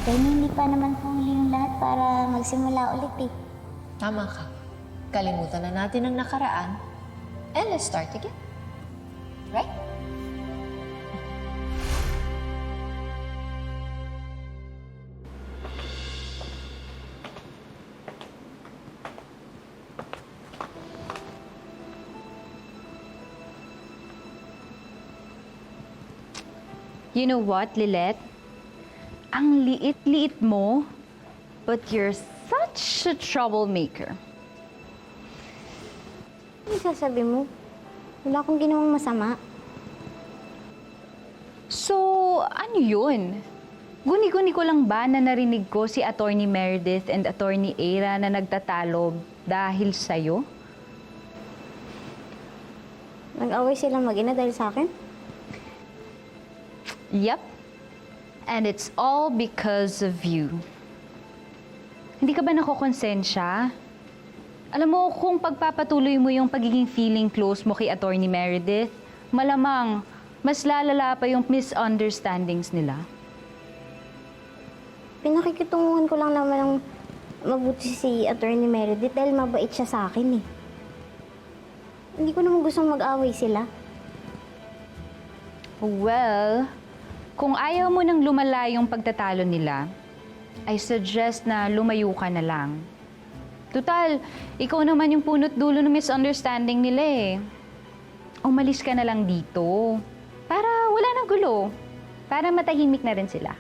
Attorney, hindi pa naman po huli yung lahat para magsimula ulit eh. Tama ka. Kalimutan na natin ang nakaraan. And let's start again. Right? You know what, Lilet? Ang liit-liit mo, but you're such a troublemaker. Ano sasabi mo? Wala akong ginawang masama. So, ano yun? Guni-guni ko lang ba na narinig ko si Attorney Meredith and Attorney Eira na nagtatalo dahil sa'yo? Nag-away sila mag-ina dahil sa akin? Yep. And it's all because of you. Hindi ka ba nakokonsensya? Alam mo, kung pagpapatuloy mo yung pagiging feeling close mo kay Attorney Meredith, malamang mas lalala pa yung misunderstandings nila. Pinakikitunguhan ko lang naman ng mabuti si Attorney Meredith dahil mabait siya sa akin eh. Hindi ko naman gustong mag-away sila. Well, kung ayaw mo nang lumala yung pagtatalo nila, I suggest na lumayo ka na lang. Tutal, ikaw naman yung punot dulo ng misunderstanding nila eh. Umalis ka na lang dito. Para wala nang gulo. Para matahimik na rin sila.